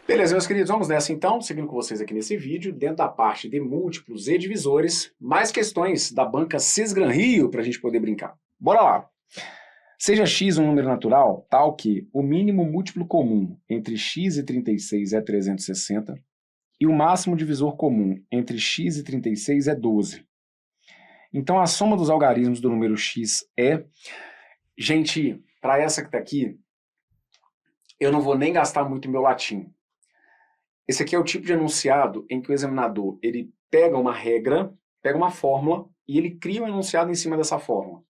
Beleza, meus queridos, vamos nessa então, seguindo com vocês aqui nesse vídeo, dentro da parte de múltiplos e divisores, mais questões da banca Cisgran Rio para a gente poder brincar. Bora lá! Seja x um número natural tal que o mínimo múltiplo comum entre x e 36 é 360 e o máximo divisor comum entre x e 36 é 12. Então a soma dos algarismos do número x é... Gente, para essa que está aqui, eu não vou nem gastar muito meu latim. Esse aqui é o tipo de enunciado em que o examinador ele pega uma regra, pega uma fórmula e ele cria um enunciado em cima dessa fórmula.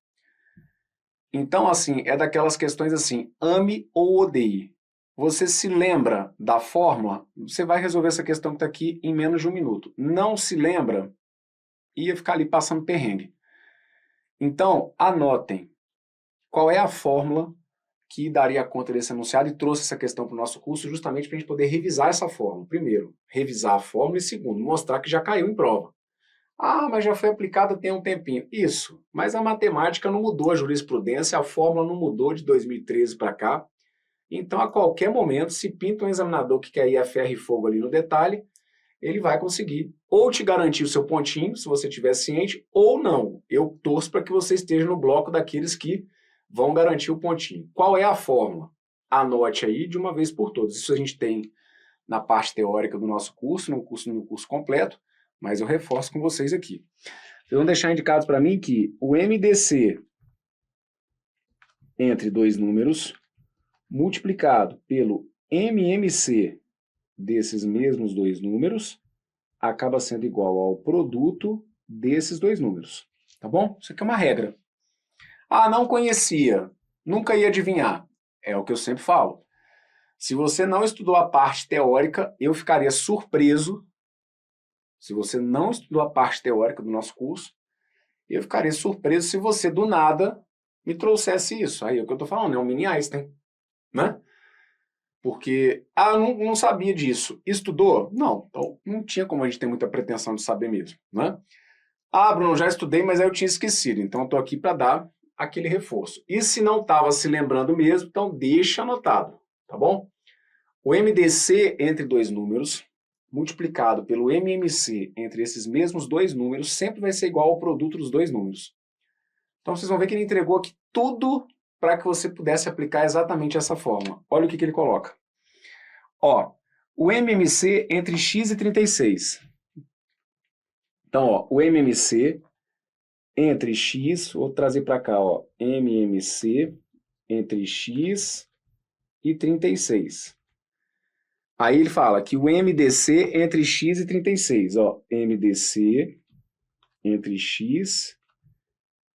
Então, assim, é daquelas questões assim, ame ou odeie. Você se lembra da fórmula, você vai resolver essa questão que está aqui em menos de um minuto. Não se lembra, ia ficar ali passando perrengue. Então, anotem qual é a fórmula que daria conta desse enunciado e trouxe essa questão para o nosso curso justamente para a gente poder revisar essa fórmula. Primeiro, revisar a fórmula e segundo, mostrar que já caiu em prova. Ah, mas já foi aplicada tem um tempinho. Isso, mas a matemática não mudou, a jurisprudência, a fórmula não mudou de 2013 para cá. Então, a qualquer momento, se pinta um examinador que quer ir a ferro e fogo ali no detalhe, ele vai conseguir ou te garantir o seu pontinho, se você estiver ciente, ou não. Eu torço para que você esteja no bloco daqueles que vão garantir o pontinho. Qual é a fórmula? Anote aí de uma vez por todas. Isso a gente tem na parte teórica do nosso curso, no curso completo, mas eu reforço com vocês aqui. Vocês vão deixar indicados para mim que o MDC entre dois números multiplicado pelo MMC desses mesmos dois números acaba sendo igual ao produto desses dois números. Tá bom? Isso aqui é uma regra. Ah, não conhecia, nunca ia adivinhar. É o que eu sempre falo. Se você não estudou a parte teórica, eu ficaria surpreso. Se você não estudou a parte teórica do nosso curso, eu ficaria surpreso se você, do nada, me trouxesse isso. Aí é o que eu estou falando, é um mini Einstein, né? Porque, eu não sabia disso. Estudou? Não, então não tinha como a gente ter muita pretensão de saber mesmo, né? Ah, Bruno, já estudei, mas aí eu tinha esquecido, então eu estou aqui para dar aquele reforço. E se não estava se lembrando mesmo, então deixa anotado, tá bom? O MDC entre dois números, multiplicado pelo MMC entre esses mesmos dois números, sempre vai ser igual ao produto dos dois números. Então vocês vão ver que ele entregou aqui tudo para que você pudesse aplicar exatamente essa fórmula. Olha o que ele coloca. Ó, o MMC entre x e 36. Então, ó, o MMC entre x, vou trazer para cá, ó, MMC entre x e 36. Aí ele fala que o MDC entre x e 36, ó, MDC entre x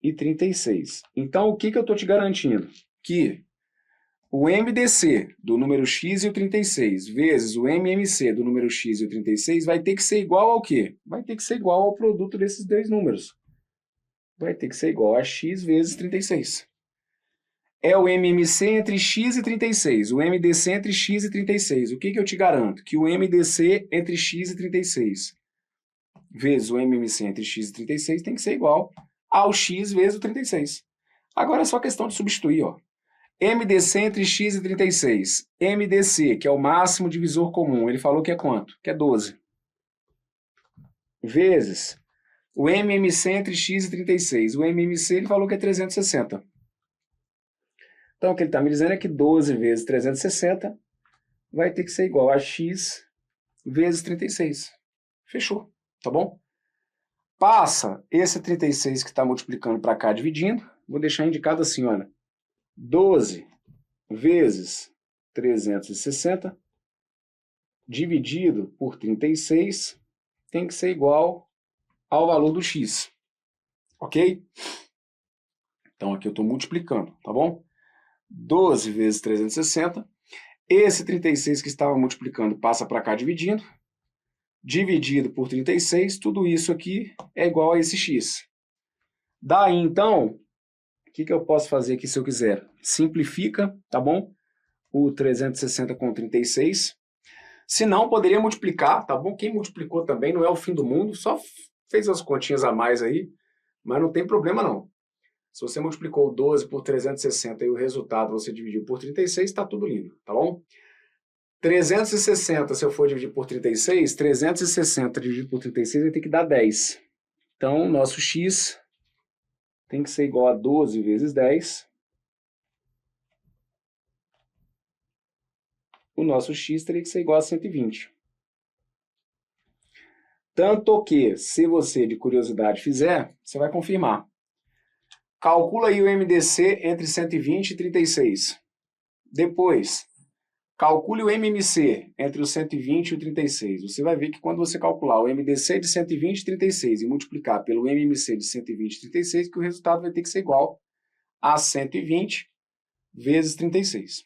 e 36. Então, o que eu estou te garantindo? Que o MDC do número x e o 36 vezes o MMC do número x e o 36 vai ter que ser igual ao quê? Vai ter que ser igual ao produto desses dois números. Vai ter que ser igual a x vezes 36. É o MMC entre x e 36, o MDC entre x e 36. O que eu te garanto? Que o MDC entre x e 36 vezes o MMC entre x e 36 tem que ser igual ao x vezes o 36. Agora é só questão de substituir, ó. MDC entre x e 36. MDC, que é o máximo divisor comum, ele falou que é quanto? Que é 12. Vezes o MMC entre x e 36. O MMC ele falou que é 360. Então o que ele está me dizendo é que 12 vezes 360 vai ter que ser igual a x vezes 36. Fechou, tá bom? Passa esse 36 que está multiplicando para cá, dividindo. Vou deixar indicado assim, olha. 12 vezes 360 dividido por 36 tem que ser igual ao valor do x. Ok? Então aqui eu estou multiplicando, tá bom? 12 vezes 360. Esse 36 que estava multiplicando passa para cá dividindo. Dividido por 36, tudo isso aqui é igual a esse x. Daí, então, o que eu posso fazer aqui se eu quiser? Simplifica, tá bom? O 360 com 36. Se não, poderia multiplicar, tá bom? Quem multiplicou também não é o fim do mundo, só fez as continhas a mais aí, mas não tem problema não. Se você multiplicou 12 por 360 e o resultado você dividiu por 36, está tudo lindo, tá bom? 360, se eu for dividir por 36, 360 dividido por 36 vai ter que dar 10. Então, o nosso x tem que ser igual a 12 vezes 10. O nosso x teria que ser igual a 120. Tanto que, se você de curiosidade fizer, você vai confirmar. Calcula aí o MDC entre 120 e 36. Depois, calcule o MMC entre o 120 e o 36. Você vai ver que quando você calcular o MDC de 120 e 36 e multiplicar pelo MMC de 120 e 36, que o resultado vai ter que ser igual a 120 vezes 36.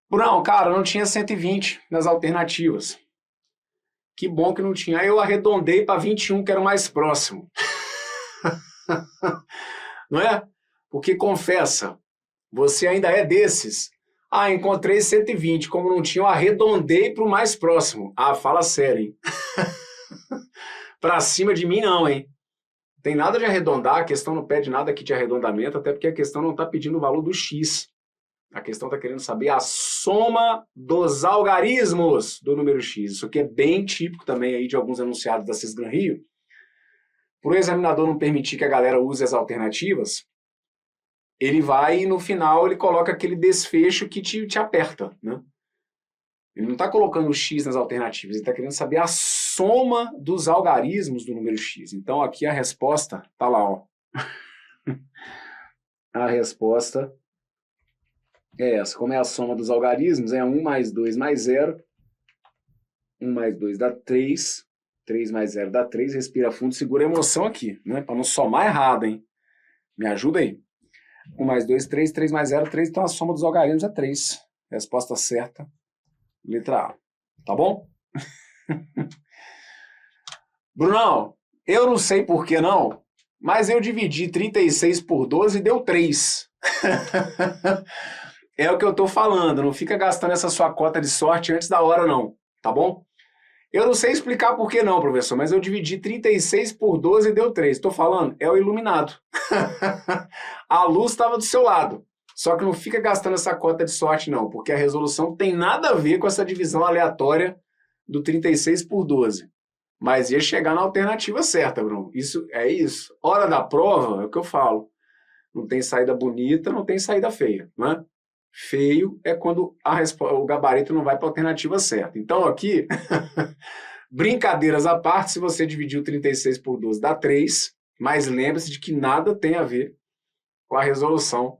Brunão, cara, não tinha 120 nas alternativas. Que bom que não tinha. Aí eu arredondei para 21, que era o mais próximo. Não é? Porque confessa, você ainda é desses. Ah, encontrei 120, como não tinha, eu arredondei para o mais próximo. Ah, fala sério, hein? Para cima de mim não, hein? Tem nada de arredondar, a questão não pede nada aqui de arredondamento, até porque a questão não está pedindo o valor do x. A questão está querendo saber a soma dos algarismos do número x. Isso aqui é bem típico também aí de alguns enunciados da Cisgran Rio. Por o examinador não permitir que a galera use as alternativas, ele vai e no final ele coloca aquele desfecho que te aperta, né? Ele não está colocando o x nas alternativas, ele está querendo saber a soma dos algarismos do número x. Então aqui a resposta está lá, ó. A resposta é essa. Como é a soma dos algarismos, é 1 mais 2 mais 0. 1 mais 2 dá 3. 3 mais 0 dá 3. Respira fundo, segura a emoção aqui, né? Para não somar errado, hein? Me ajuda aí. 1 mais 2, 3. 3 mais 0, 3. Então a soma dos algarismos é 3. Resposta certa, letra A. Tá bom? Brunão, eu não sei por que não, mas eu dividi 36 por 12 e deu 3. É o que eu tô falando, não fica gastando essa sua cota de sorte antes da hora não, tá bom? Eu não sei explicar por que não, professor, mas eu dividi 36 por 12 e deu 3. Tô falando, é o iluminado. A luz estava do seu lado. Só que não fica gastando essa cota de sorte não, porque a resolução tem nada a ver com essa divisão aleatória do 36 por 12. Mas ia chegar na alternativa certa, Bruno. Isso é isso. Hora da prova, é o que eu falo. Não tem saída bonita, não tem saída feia, não é? Feio é quando o gabarito não vai para a alternativa certa. Então aqui, brincadeiras à parte, se você dividir o 36 por 12 dá 3, mas lembre-se de que nada tem a ver com a resolução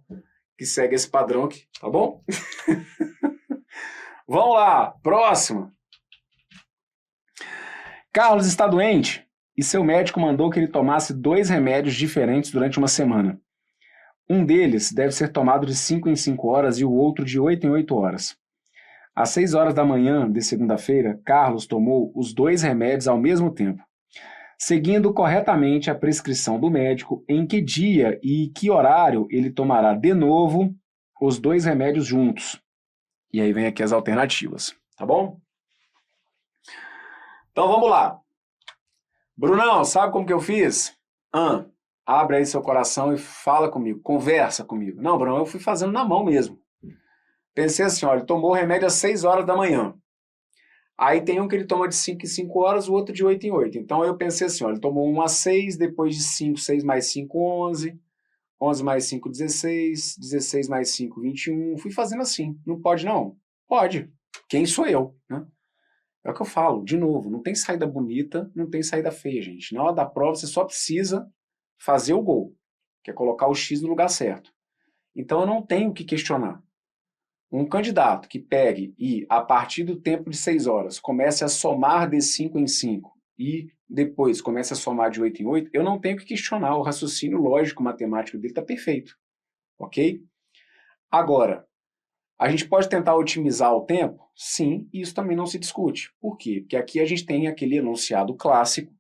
que segue esse padrão aqui, tá bom? Vamos lá, próximo. Carlos está doente e seu médico mandou que ele tomasse 2 remédios diferentes durante uma semana. Um deles deve ser tomado de 5 em 5 horas e o outro de 8 em 8 horas. Às 6 horas da manhã de segunda-feira, Carlos tomou os 2 remédios ao mesmo tempo, seguindo corretamente a prescrição do médico, em que dia e que horário ele tomará de novo os 2 remédios juntos. E aí vem aqui as alternativas, tá bom? Então vamos lá. Brunão, sabe como que eu fiz? Abre aí seu coração e fala comigo, conversa comigo. Não, Bruno, eu fui fazendo na mão mesmo. Pensei assim, olha, ele tomou o remédio às 6 horas da manhã. Aí tem um que ele toma de 5 em 5 horas, o outro de 8 em 8. Então eu pensei assim, olha, ele tomou 1 às 6, depois de 5, 6 mais 5, 11. 11 mais 5, 16. 16 mais 5, 21. Fui fazendo assim. Não pode não? Pode. Quem sou eu, né? É o que eu falo, de novo, não tem saída bonita, não tem saída feia, gente. Na hora da prova você só precisa fazer o gol, que é colocar o X no lugar certo. Então eu não tenho o que questionar. Um candidato que pegue e, a partir do tempo de 6 horas, comece a somar de 5 em 5 e depois comece a somar de 8 em 8, eu não tenho que questionar. O raciocínio lógico, matemático dele está perfeito. Ok? Agora, a gente pode tentar otimizar o tempo? Sim, e isso também não se discute. Por quê? Porque aqui a gente tem aquele enunciado clássico.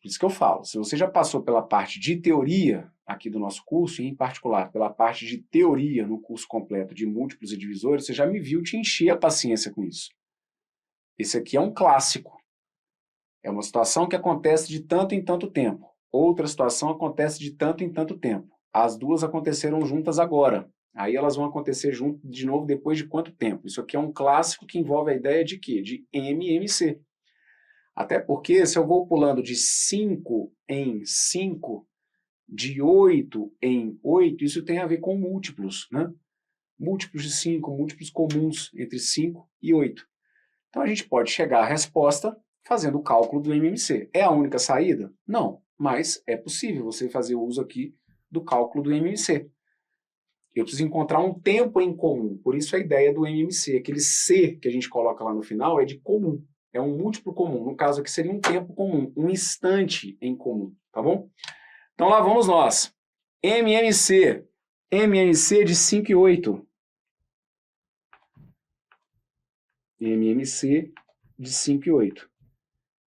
Por isso que eu falo, se você já passou pela parte de teoria aqui do nosso curso, e em particular pela parte de teoria no curso completo de múltiplos e divisores, você já me viu te encher a paciência com isso. Esse aqui é um clássico. É uma situação que acontece de tanto em tanto tempo. Outra situação acontece de tanto em tanto tempo. As duas aconteceram juntas agora. Aí elas vão acontecer junto de novo depois de quanto tempo? Isso aqui é um clássico que envolve a ideia de quê? De MMC. Até porque se eu vou pulando de 5 em 5, de 8 em 8, isso tem a ver com múltiplos, né? Múltiplos de 5, múltiplos comuns entre 5 e 8. Então a gente pode chegar à resposta fazendo o cálculo do MMC. É a única saída? Não, mas é possível você fazer o uso aqui do cálculo do MMC. Eu preciso encontrar um tempo em comum, por isso a ideia do MMC. Aquele C que a gente coloca lá no final é de comum, é um múltiplo comum. No caso aqui seria um tempo comum, um instante em comum, tá bom? Então lá vamos nós. MMC. MMC de 5 e 8. MMC de 5 e 8.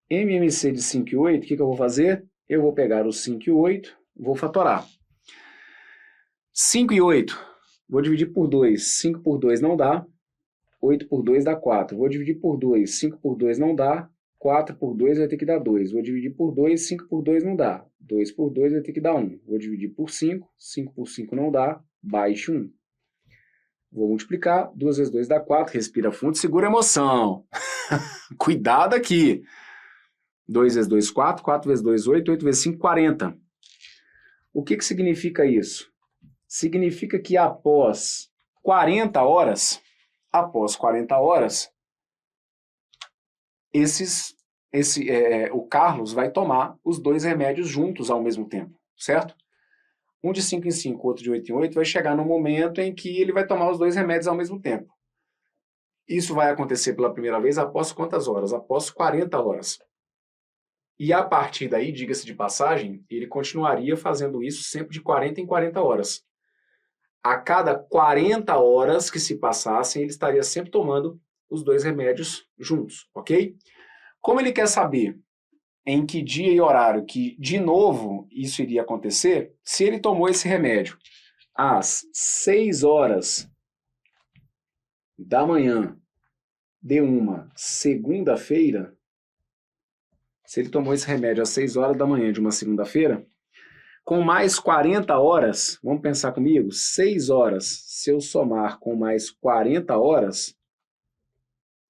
MMC de 5 e 8, o que eu vou fazer? Eu vou pegar os 5 e 8, vou fatorar. 5 e 8, vou dividir por 2. 5 por 2 não dá. 8 por 2 dá 4. Vou dividir por 2. 5 por 2 não dá. 4 por 2 vai ter que dar 2. Vou dividir por 2. 5 por 2 não dá. 2 por 2 vai ter que dar 1. Vou dividir por 5. 5 por 5 não dá. Baixe 1. Vou multiplicar. 2 vezes 2 dá 4. Respira fundo, segura a emoção. Cuidado aqui. 2 vezes 2, 4. 4 vezes 2, 8. 8 vezes 5, 40. O que significa isso? Significa que após 40 horas, o Carlos vai tomar os dois remédios juntos ao mesmo tempo, certo? Um de 5 em 5, outro de 8 em 8, vai chegar no momento em que ele vai tomar os dois remédios ao mesmo tempo. Isso vai acontecer pela primeira vez após quantas horas? Após 40 horas. E a partir daí, diga-se de passagem, ele continuaria fazendo isso sempre de 40 em 40 horas. A cada 40 horas que se passassem, ele estaria sempre tomando os dois remédios juntos, ok? Como ele quer saber em que dia e horário que, de novo, isso iria acontecer, se ele tomou esse remédio às 6 horas da manhã de uma segunda-feira, se ele tomou esse remédio às 6 horas da manhã de uma segunda-feira, com mais 40 horas, vamos pensar comigo, 6 horas, se eu somar com mais 40 horas,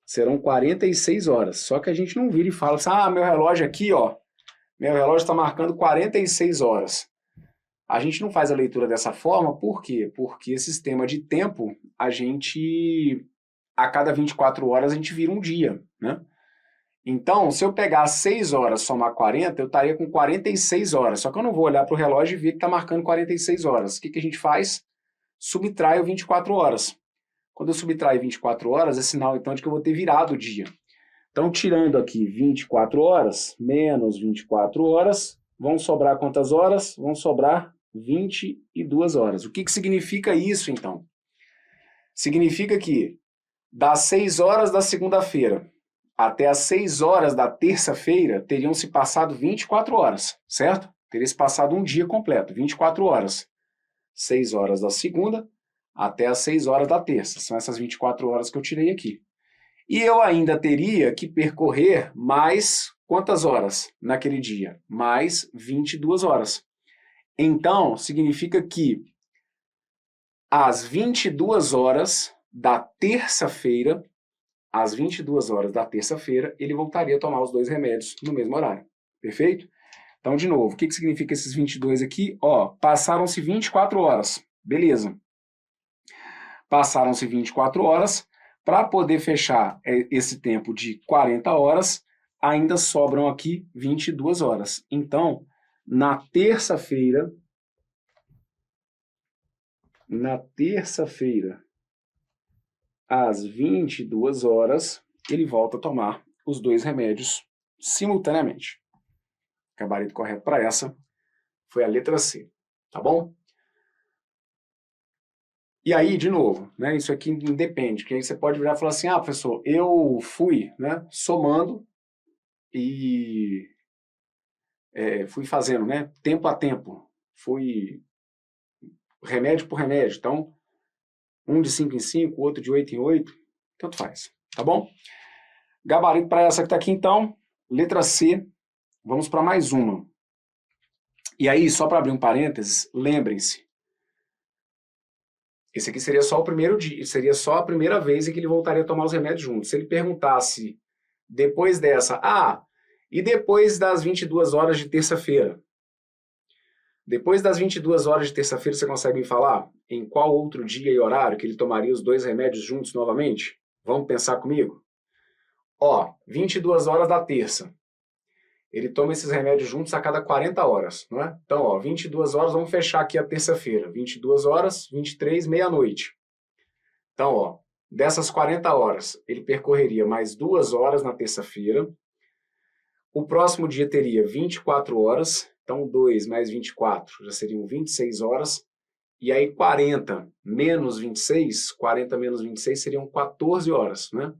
serão 46 horas. Só que a gente não vira e fala assim, meu relógio aqui, ó, meu relógio está marcando 46 horas. A gente não faz a leitura dessa forma, por quê? Porque esse sistema de tempo, a cada 24 horas, a gente vira um dia, né? Então, se eu pegar 6 horas, somar 40, eu estaria com 46 horas. Só que eu não vou olhar para o relógio e ver que está marcando 46 horas. O que a gente faz? Subtrai 24 horas. Quando eu subtrair 24 horas, é sinal, então, de que eu vou ter virado o dia. Então, tirando aqui 24 horas, menos 24 horas, vão sobrar quantas horas? Vão sobrar 22 horas. O que significa isso, então? Significa que das 6 horas da segunda-feira até as 6 horas da terça-feira, teriam se passado 24 horas, certo? Teria se passado um dia completo, 24 horas. 6 horas da segunda até as 6 horas da terça. São essas 24 horas que eu tirei aqui. E eu ainda teria que percorrer mais quantas horas naquele dia? Mais 22 horas. Então, significa que às 22 horas da terça-feira, às 22 horas da terça-feira, ele voltaria a tomar os dois remédios no mesmo horário. Perfeito? Então, de novo, o que significa esses 22 aqui? Passaram-se 24 horas. Beleza. Passaram-se 24 horas. Para poder fechar esse tempo de 40 horas, ainda sobram aqui 22 horas. Então, na terça-feira, às 22 horas, ele volta a tomar os dois remédios simultaneamente. O gabarito correto para essa foi a letra C, tá bom? E aí, de novo, né, isso aqui independe, porque aí você pode virar e falar assim, professor, eu fui, né, somando e fui fazendo, né, tempo a tempo, fui remédio por remédio, então, um de 5 em 5, outro de 8 em 8, tanto faz, tá bom? Gabarito para essa que está aqui, então, letra C, vamos para mais uma. E aí, só para abrir um parênteses, lembrem-se, Esse aqui seria só o primeiro dia, seria só a primeira vez em que ele voltaria a tomar os remédios juntos. Se ele perguntasse depois dessa, e depois das 22 horas de terça-feira? Depois das 22 horas de terça-feira, você consegue me falar em qual outro dia e horário que ele tomaria os dois remédios juntos novamente? Vamos pensar comigo? 22 horas da terça. Ele toma esses remédios juntos a cada 40 horas, não é? Então, 22 horas, vamos fechar aqui a terça-feira. 22 horas, 23, meia-noite. Então, dessas 40 horas, ele percorreria mais 2 horas na terça-feira. O próximo dia teria 24 horas. Então, 2 mais 24 já seriam 26 horas. E aí, 40 menos 26 seriam 14 horas, né?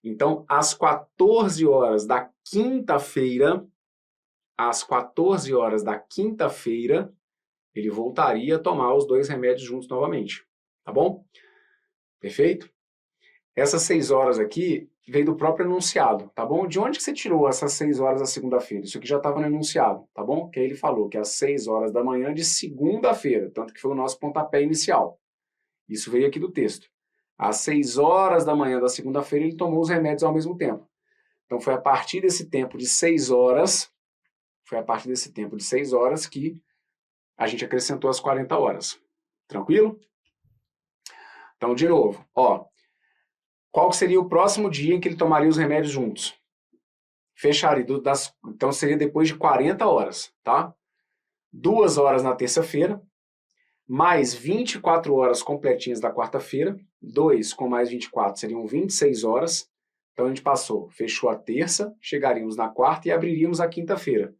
Então, às 14 horas da quinta-feira, ele voltaria a tomar os dois remédios juntos novamente. Tá bom? Perfeito? Essas 6 horas aqui veio do próprio enunciado, tá bom? De onde que você tirou essas 6 horas da segunda-feira? Isso aqui já estava no enunciado, tá bom? Que aí ele falou que às 6 horas da manhã de segunda-feira, tanto que foi o nosso pontapé inicial. Isso veio aqui do texto. Às 6 horas da manhã da segunda-feira ele tomou os remédios ao mesmo tempo. Então foi a partir desse tempo de 6 horas, que a gente acrescentou as 40 horas. Tranquilo? Então, de novo, qual seria o próximo dia em que ele tomaria os remédios juntos? Fecharia, então seria depois de 40 horas, tá? 2 horas na terça-feira, mais 24 horas completinhas da quarta-feira, 2 com mais 24 seriam 26 horas, então a gente fechou a terça, chegaríamos na quarta e abriríamos a quinta-feira.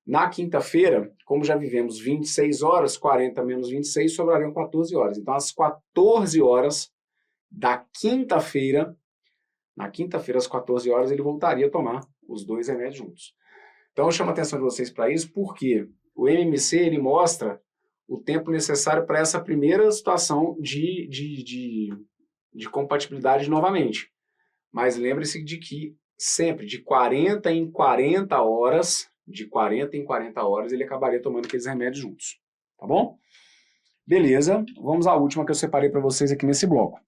Na quinta-feira, como já vivemos 26 horas, 40 menos 26, sobrariam 14 horas. Então, às 14 horas da quinta-feira, às 14 horas, ele voltaria a tomar os dois remédios juntos. Então, eu chamo a atenção de vocês para isso, porque o MMC ele mostra o tempo necessário para essa primeira situação de compatibilidade novamente. Mas lembre-se de que sempre de 40 em 40 horas, ele acabaria tomando aqueles remédios juntos. Tá bom? Beleza, vamos à última que eu separei para vocês aqui nesse bloco.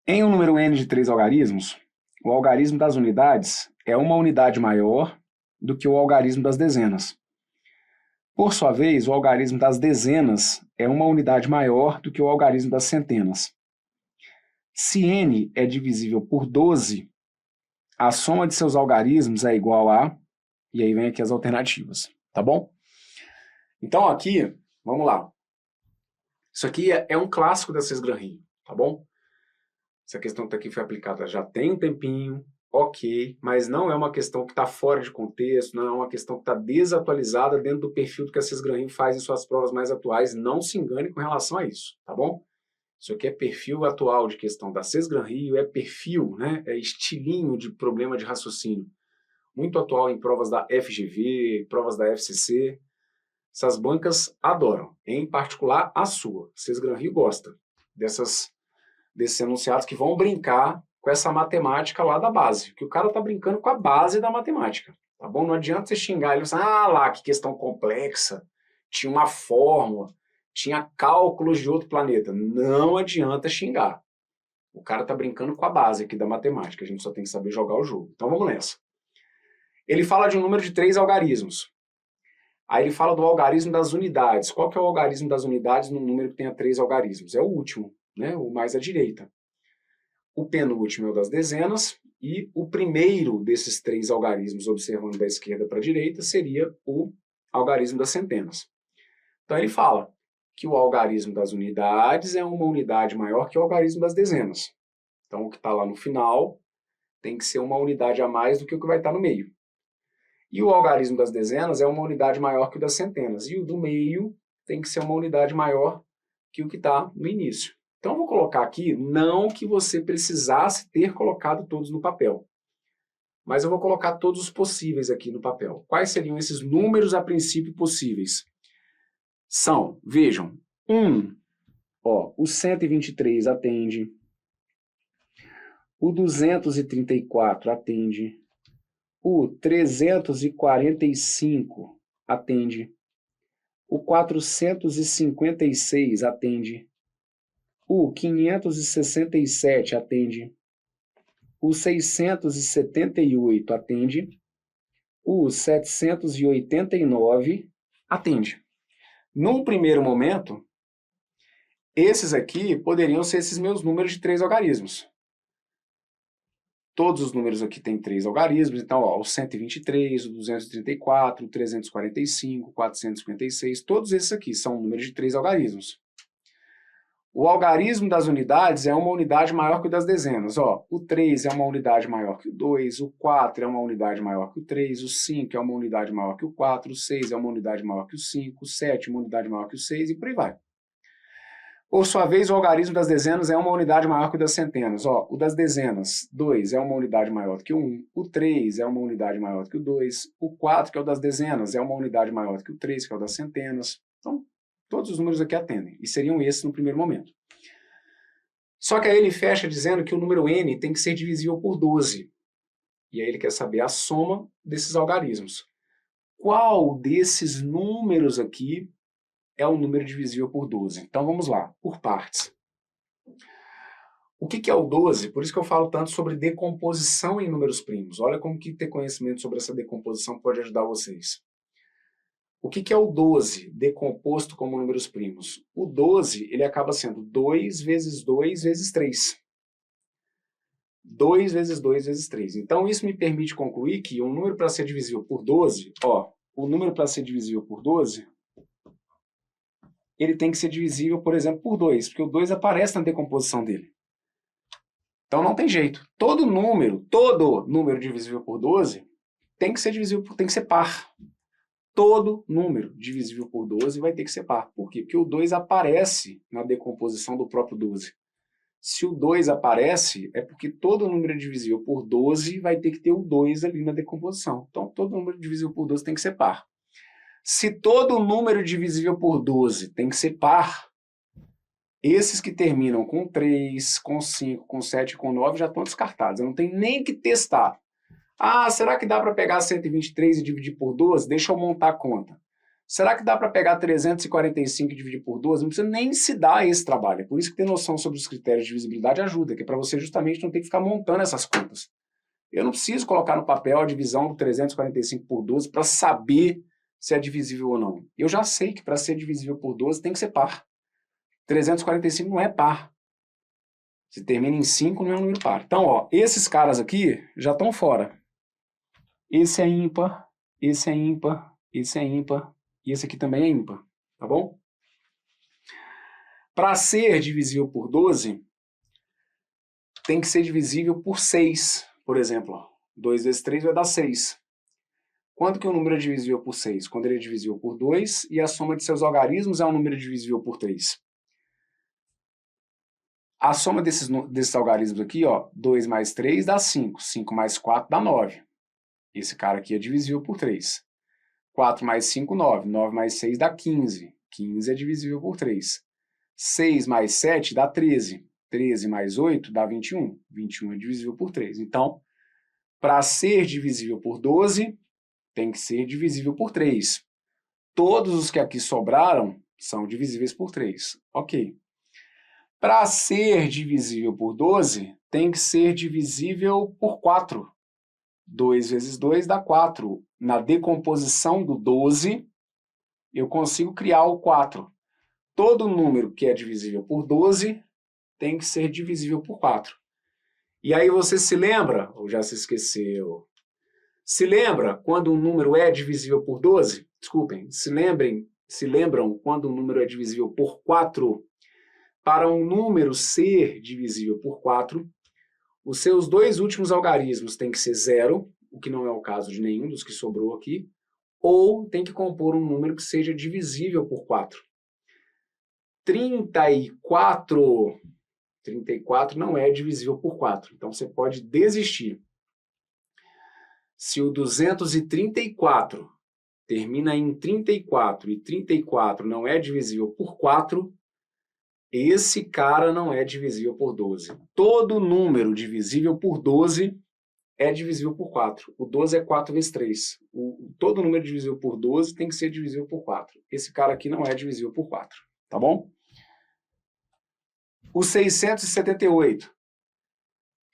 Em um número n de 3 algarismos, o algarismo das unidades é uma unidade maior do que o algarismo das dezenas. Por sua vez, o algarismo das dezenas é uma unidade maior do que o algarismo das centenas. Se n é divisível por 12, a soma de seus algarismos é igual a... E aí vem aqui as alternativas, tá bom? Então aqui, vamos lá. Isso aqui é um clássico da Cisgran-Rio, tá bom? Essa questão que aqui foi aplicada já tem um tempinho, ok, mas não é uma questão que está fora de contexto, não é uma questão que está desatualizada dentro do perfil do que a Cisgran-Rio faz em suas provas mais atuais. Não se engane com relação a isso, tá bom? Isso aqui é perfil atual de questão da Cisgran-Rio, é perfil, né? É estilinho de problema de raciocínio. Muito atual em provas da FGV, provas da FCC. Essas bancas adoram, em particular a sua. Cisgran-Rio gosta desses enunciados que vão brincar com essa matemática lá da base, que o cara tá brincando com a base da matemática, tá bom? Não adianta você xingar ele e falar, lá, que questão complexa, tinha uma fórmula, tinha cálculos de outro planeta. Não adianta xingar. O cara tá brincando com a base aqui da matemática, a gente só tem que saber jogar o jogo. Então vamos nessa. Ele fala de um número de 3 algarismos. Aí ele fala do algarismo das unidades. Qual que é o algarismo das unidades num número que tenha 3 algarismos? É o último, né? O mais à direita. O penúltimo é o das dezenas, e o primeiro desses 3 algarismos, observando da esquerda para a direita, seria o algarismo das centenas. Então ele fala que o algarismo das unidades é uma unidade maior que o algarismo das dezenas. Então o que está lá no final tem que ser uma unidade a mais do que o que vai estar no meio. E o algarismo das dezenas é uma unidade maior que o das centenas. E o do meio tem que ser uma unidade maior que o que está no início. Então, eu vou colocar aqui, não que você precisasse ter colocado todos no papel, mas eu vou colocar todos os possíveis aqui no papel. Quais seriam esses números a princípio possíveis? São, vejam, o 123 atende, o 234 atende, o 345 atende, o 456 atende, O 567 atende. O 678 atende. O 789 atende. Num primeiro momento, esses aqui poderiam ser esses meus números de 3 algarismos. Todos os números aqui têm 3 algarismos, então ó, o 123, o 234, o 345, o 456, todos esses aqui são números de 3 algarismos. O algarismo das unidades é uma unidade maior que o das dezenas. Ó, o 3 é uma unidade maior que o 2, o 4 é uma unidade maior que o 3, o 5 é uma unidade maior que o 4, o 6 é uma unidade maior que o 5, o 7 é uma unidade maior que o 6 e por aí vai. Por sua vez, o algarismo das dezenas é uma unidade maior que o das centenas. Ó, o das dezenas, 2 é uma unidade maior do que o 1, o 3 é uma unidade maior do que o 2, o 4, que é o das dezenas, é uma unidade maior do que o 3, que é o das centenas. Então, todos os números aqui atendem, e seriam esses no primeiro momento. Só que aí ele fecha dizendo que o número n tem que ser divisível por 12. E aí ele quer saber a soma desses algarismos. Qual desses números aqui é o número divisível por 12? Então vamos lá, por partes. O que é o 12? Por isso que eu falo tanto sobre decomposição em números primos. Olha como que ter conhecimento sobre essa decomposição pode ajudar vocês. O que é o 12 decomposto como números primos? O 12 ele acaba sendo 2 vezes 2 vezes 3. 2 vezes 2 vezes 3. Então isso me permite concluir que um número para ser divisível por 12, ó, o número para ser divisível por 12, ele tem que ser divisível, por exemplo, por 2, porque o 2 aparece na decomposição dele. Então não tem jeito. Todo número divisível por 12 tem que ser divisível tem que ser par. Todo número divisível por 12 vai ter que ser par. Por quê? Porque o 2 aparece na decomposição do próprio 12. Se o 2 aparece, é porque todo número divisível por 12 vai ter que ter o 2 ali na decomposição. Então, todo número divisível por 12 tem que ser par. Se todo número divisível por 12 tem que ser par, esses que terminam com 3, com 5, com 7 e com 9 já estão descartados. Eu não tenho nem que testar. Ah, será que dá para pegar 123 e dividir por 12? Deixa eu montar a conta. Será que dá para pegar 345 e dividir por 12? Não precisa nem se dar esse trabalho. É por isso que ter noção sobre os critérios de divisibilidade ajuda, que é para você justamente não ter que ficar montando essas contas. Eu não preciso colocar no papel a divisão do 345 por 12 para saber se é divisível ou não. Eu já sei que para ser divisível por 12 tem que ser par. 345 não é par. Se termina em 5, não é um número par. Então, ó, esses caras aqui já estão fora. Esse é ímpar, esse é ímpar, esse é ímpar, e esse aqui também é ímpar, tá bom? Para ser divisível por 12, tem que ser divisível por 6, por exemplo. 2 vezes 3 vai dar 6. Quando que o número é divisível por 6? Quando ele é divisível por 2 e a soma de seus algarismos é um número divisível por 3. A soma desses algarismos aqui, ó, 2 mais 3 dá 5, 5 mais 4 dá 9. Esse cara aqui é divisível por 3. 4 mais 5, 9. 9 mais 6 dá 15. 15 é divisível por 3. 6 mais 7 dá 13. 13 mais 8 dá 21. 21 é divisível por 3. Então, para ser divisível por 12, tem que ser divisível por 3. Todos os que aqui sobraram são divisíveis por 3. Ok. Para ser divisível por 12, tem que ser divisível por 4. 2 vezes 2 dá 4. Na decomposição do 12, eu consigo criar o 4. Todo número que é divisível por 12 tem que ser divisível por 4. E aí você se lembra, ou já se esqueceu? Se lembra quando um número é divisível por 12? Desculpem, se lembram quando um número é divisível por 4? Para um número ser divisível por 4, os seus dois últimos algarismos têm que ser 0, o que não é o caso de nenhum dos que sobrou aqui, ou tem que compor um número que seja divisível por 4. 34 não é divisível por 4, então você pode desistir. Se o 234 termina em 34 e 34 não é divisível por 4, esse cara não é divisível por 12. Todo número divisível por 12 é divisível por 4. O 12 é 4 vezes 3. Todo número divisível por 12 tem que ser divisível por 4. Esse cara aqui não é divisível por 4. Tá bom? o 678.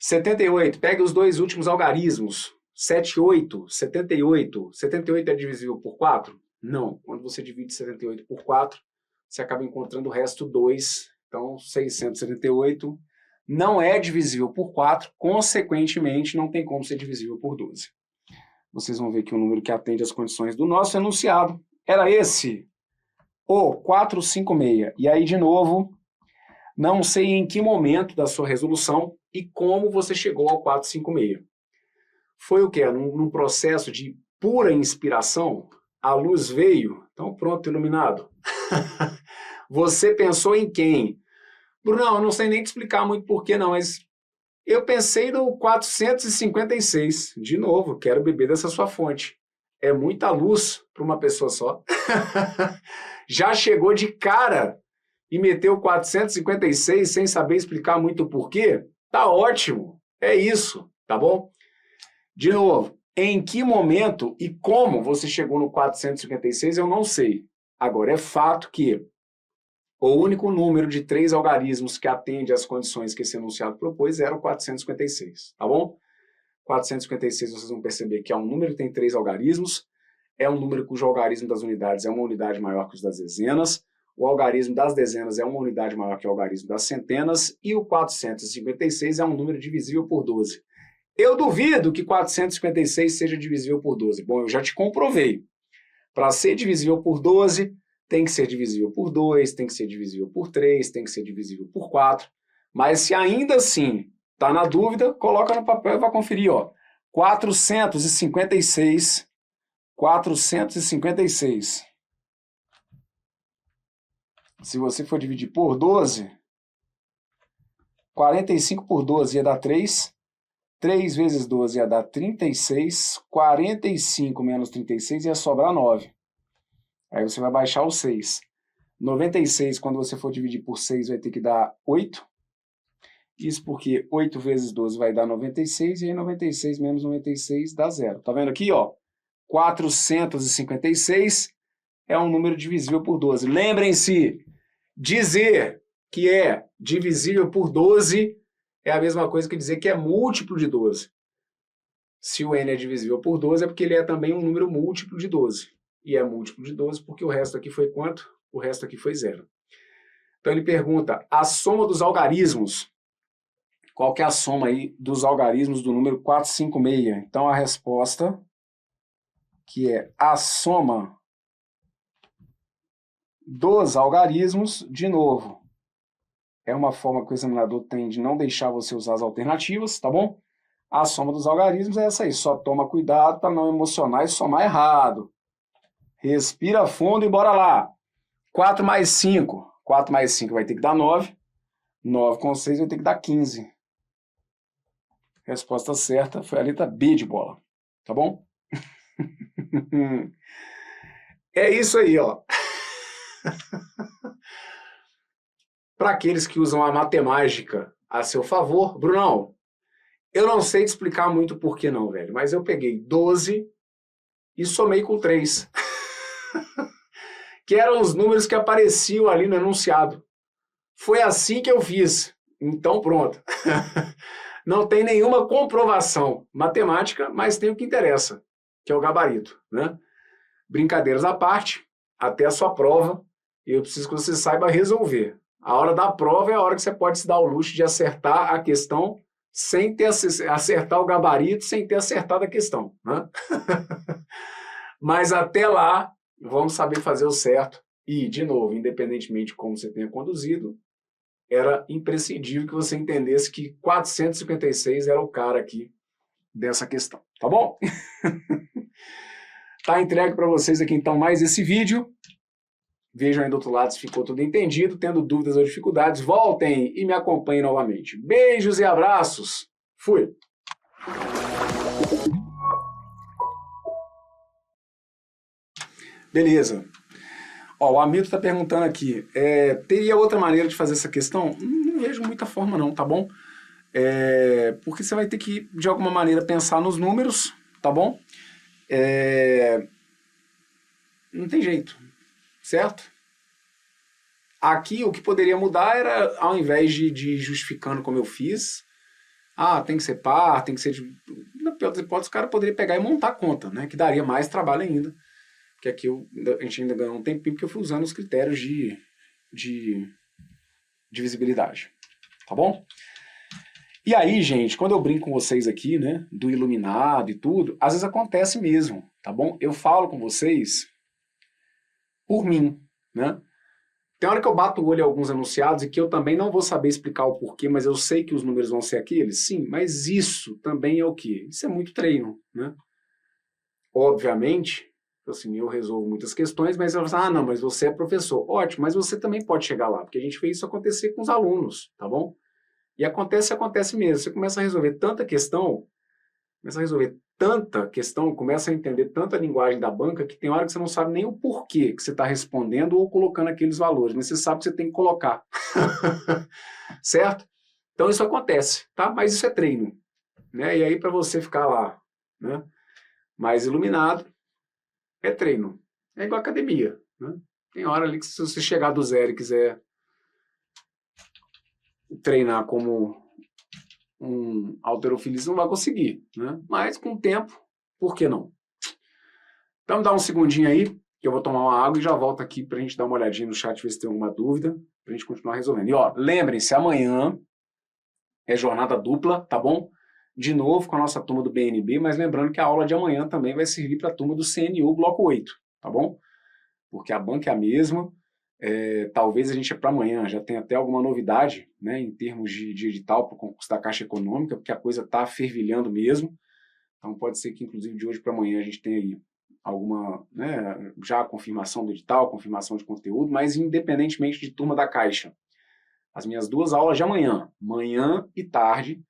78, pegue os dois últimos algarismos. 78, 78. 78 é divisível por 4? Não. Quando você divide 78 por 4, você acaba encontrando o resto 2. Então, 678 não é divisível por 4, consequentemente, não tem como ser divisível por 12. Vocês vão ver que o número que atende às condições do nosso enunciado era esse, o 456. E aí, de novo, não sei em que momento da sua resolução e como você chegou ao 456. Foi o quê? Num processo de pura inspiração? A luz veio? Então pronto, iluminado. Você pensou em quem? Brunão, eu não sei nem te explicar muito porquê não, mas eu pensei no 456. De novo, quero beber dessa sua fonte. É muita luz para uma pessoa só. Já chegou de cara e meteu 456 sem saber explicar muito o porquê? Tá ótimo, é isso, tá bom? De novo, em que momento e como você chegou no 456 eu não sei. Agora, é fato que o único número de 3 algarismos que atende às condições que esse enunciado propôs era o 456, tá bom? 456 vocês vão perceber que é um número que tem 3 algarismos, é um número cujo algarismo das unidades é uma unidade maior que os das dezenas, o algarismo das dezenas é uma unidade maior que o algarismo das centenas, e o 456 é um número divisível por 12. Eu duvido que 456 seja divisível por 12. Bom, eu já te comprovei. Para ser divisível por 12, tem que ser divisível por 2, tem que ser divisível por 3, tem que ser divisível por 4. Mas se ainda assim está na dúvida, coloca no papel e vai conferir. Ó. 456. 456. Se você for dividir por 12, 45 por 12 ia dar 3. 3 vezes 12 ia dar 36, 45 menos 36 ia sobrar 9. Aí você vai baixar o 6. 96, quando você for dividir por 6, vai ter que dar 8. Isso porque 8 vezes 12 vai dar 96, e aí 96 menos 96 dá 0. Tá vendo aqui, ó? 456 é um número divisível por 12. Lembrem-se, dizer que é divisível por 12 é a mesma coisa que dizer que é múltiplo de 12. Se o n é divisível por 12, é porque ele é também um número múltiplo de 12. E é múltiplo de 12 porque o resto aqui foi quanto? O resto aqui foi 0. Então ele pergunta, a soma dos algarismos. Qual que é a soma aí dos algarismos do número 456? Então a resposta, que é a soma dos algarismos, de novo, é uma forma que o examinador tem de não deixar você usar as alternativas, tá bom? A soma dos algarismos é essa aí, só toma cuidado para não emocionar e somar errado. Respira fundo e bora lá. 4 mais 5. 4 mais 5 vai ter que dar 9. 9 com 6 vai ter que dar 15. Resposta certa foi a letra B de bola, tá bom? É isso aí, ó. Para aqueles que usam a matemática a seu favor, Brunão, eu não sei te explicar muito por que não, velho, mas eu peguei 12 e somei com 3. Que eram os números que apareciam ali no enunciado. Foi assim que eu fiz. Então, pronto. Não tem nenhuma comprovação matemática, mas tem o que interessa, que é o gabarito, né? Brincadeiras à parte, até a sua prova, eu preciso que você saiba resolver. A hora da prova é a hora que você pode se dar o luxo de acertar a questão sem ter acertar o gabarito, sem ter acertado a questão, né? Mas até lá, vamos saber fazer o certo. E, de novo, independentemente de como você tenha conduzido, era imprescindível que você entendesse que 456 era o cara aqui dessa questão, tá bom? Tá entregue para vocês aqui então mais esse vídeo. Vejam aí do outro lado se ficou tudo entendido. Tendo dúvidas ou dificuldades, voltem e me acompanhem novamente. Beijos e abraços. Fui! Beleza. Ó, o Hamilton está perguntando aqui, teria outra maneira de fazer essa questão? Não vejo muita forma não, tá bom? Porque você vai ter que, de alguma maneira, pensar nos números, tá bom? Não tem jeito, certo? Aqui o que poderia mudar era, ao invés de ir justificando como eu fiz, tem que ser par, tem que ser... Na pior das hipóteses, o cara poderia pegar e montar a conta, né? Que daria mais trabalho ainda. Porque aqui a gente ainda ganhou um tempinho porque eu fui usando os critérios de divisibilidade. Tá bom? E aí, gente, quando eu brinco com vocês aqui, né, do iluminado e tudo, às vezes acontece mesmo, tá bom? Eu falo com vocês por mim, né? Tem hora que eu bato o olho em alguns enunciados e que eu também não vou saber explicar o porquê, mas eu sei que os números vão ser aqueles, sim, mas isso também é o quê? Isso é muito treino, né? Obviamente, assim, eu resolvo muitas questões, mas eu falo, não, mas você é professor. Ótimo, mas você também pode chegar lá, porque a gente fez isso acontecer com os alunos, tá bom? E acontece mesmo. Você começa a resolver tanta questão, começa a entender tanta linguagem da banca que tem hora que você não sabe nem o porquê que você está respondendo ou colocando aqueles valores, mas você sabe que você tem que colocar. Certo? Então isso acontece, tá? Mas isso é treino, né? E aí para você ficar lá, né, mais iluminado, é treino. É igual academia, né? Tem hora ali que se você chegar do zero e quiser treinar como um halterofilista, não vai conseguir, né? Mas com o tempo, por que não? Então dá um segundinho aí, que eu vou tomar uma água e já volto aqui pra gente dar uma olhadinha no chat, ver se tem alguma dúvida, pra gente continuar resolvendo. E ó, lembrem-se, amanhã é jornada dupla, tá bom? De novo com a nossa turma do BNB, mas lembrando que a aula de amanhã também vai servir para a turma do CNU Bloco 8, tá bom? Porque a banca é a mesma, talvez a gente para amanhã já tenha até alguma novidade, né, em termos de edital para o concurso da Caixa Econômica, porque a coisa está fervilhando mesmo, então pode ser que inclusive de hoje para amanhã a gente tenha aí alguma, né, já a confirmação do edital, confirmação de conteúdo, mas independentemente de turma da Caixa, as minhas duas aulas de amanhã, manhã e tarde,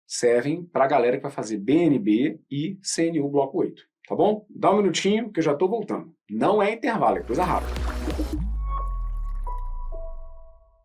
servem para a galera que vai fazer BNB e CNU Bloco 8, tá bom? Dá um minutinho que eu já estou voltando. Não é intervalo, é coisa rápida.